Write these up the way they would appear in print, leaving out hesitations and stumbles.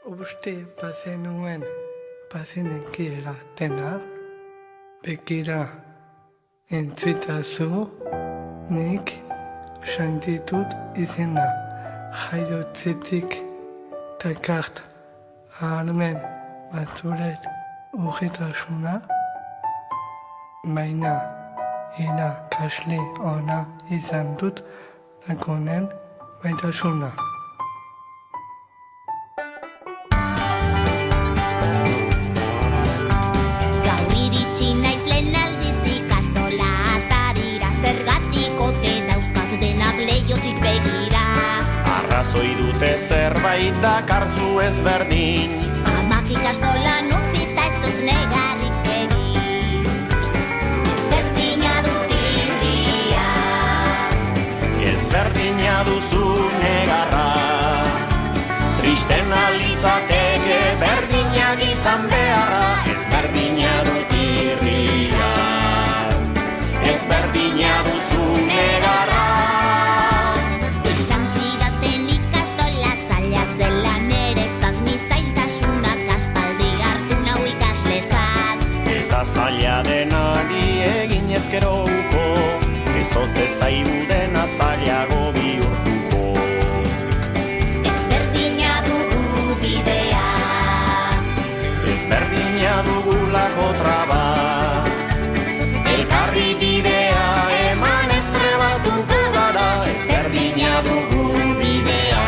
Uste bazenuen bazenekiera dena, begira entzitazu, nik santitut izena, jaiotzetik takart ahalmen batzuret urritasuna, baina kasle ona izan dut lakonen baitasuna. Gaur iritsi naiz lehen aldiz ikastola atarira, zergatik ote dauzkat denak leihotik begira. Arrazoi dute zerbait dakarzu ezberdin, Amak ikastolan utzita ez dut negarrik egin. Ezberdina dut irria, ezberdina duzu negarra. Tristen alitzateke berdinak izan beharra, ezberdina dut irria, ezberdina duzu negarra. esan zidaten ikastola zaila zela niretzat, ni zailtasunak aspaldi hartu nau ikasletzat. Eta zaila denari egin ezkero uko, ez ote zaigu dena zailago bihurtuko. Ezberdina dugu bidea, Ezberdina dugulako traba, elkarri bidea eman estrebatuko gara. Ezberdina dugu bidea,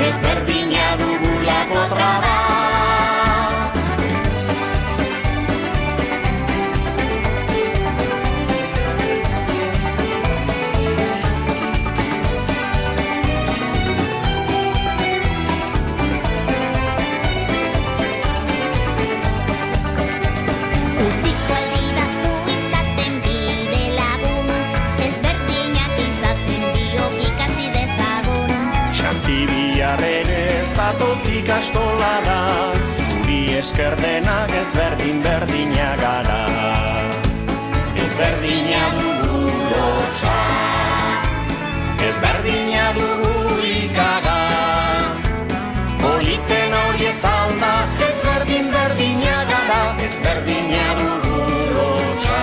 ezberdina dugulako traba. utziko aldidazu izaten bide lagun, ezberdinak izaten biok ikasi dezagun. Xanti biharren zatoz ikastolara, zuri esker denak ezberdin berdina gara. Ezberdina dugu lotxa, ezberdina dugu ikaga. Politen hori ez alda, ezberdin berdina gara. Ezberdina dugu lotxa,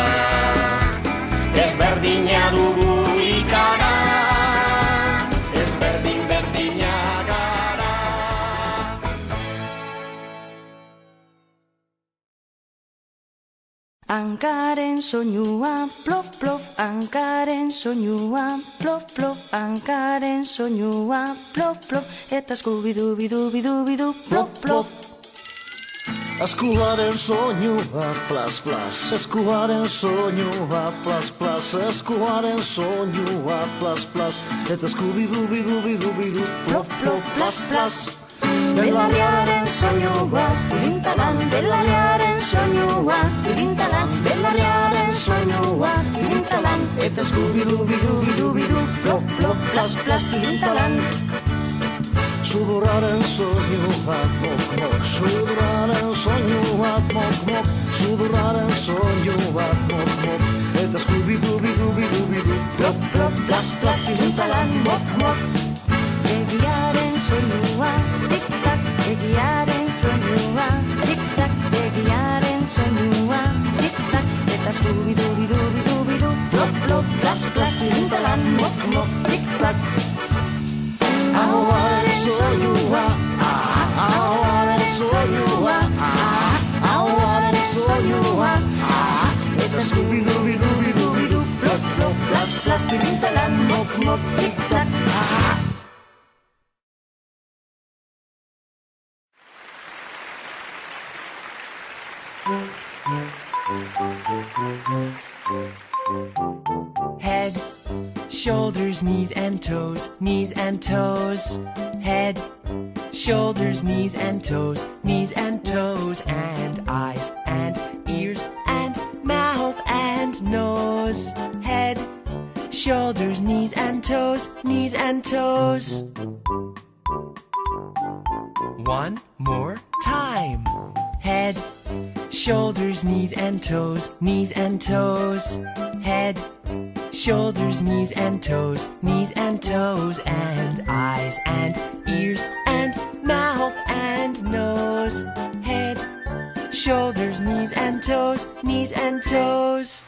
ezberdina dugu ikaga. Ezberdin berdina gara. Hankaren soinua, plof, plof, hankaren soinua, plof, plof, hankaren soinua, plof, plof, eta skubidu-bidu-bidu-bidu, plof, plof. Eskuaren soinua, plas, plas. Eskuaren soinua, plas, plas. Eskuaren soinua, plas, plas. Eta eskubidu-bidu-bidu-bidu, plof, plof, plas, plas. Belarriaren soinua, irintalan, belarriaren soinua, irintalan, belarriaren soinua, irintalan, Eta eskubidu-bidu-bidu-bidu, plof, plof, plas, plas, irintalan. Sudurraren soinua, mok, mok. Sudurraren soinua, mok, mok. Sudurraren soinua, mok, mok. Eta eskubidu-bidu-bidu-bidu, Plop, plop, plas, plas, irintalan, mok, mok. Egiaren soinua, tik-tak, egiaren soinua, tik-tak, egiaren soinua, tik-tak, eta skubidu-bidu-bidu-bidu, plop, plop, plas, plas, irintalan, mok, mok, tik-tak. ahoaren soinua, ahoaren soinua, ahoaren soinua, eta eskubidu-bidu-bidu-bidu, Plop, plop, plas, plas, irintalan, mok, mok, tik-tak. Head, shoulders, knees and toes, knees and toes. Head, shoulders, knees and toes, knees and toes, and eyes and ears and mouth and nose. Head, shoulders, knees and toes, knees and toes. One more time. Head, shoulders, knees and toes, knees and toes. Head, shoulders, knees and toes, and eyes and ears and mouth shoulders, knees and toes, knees and toes.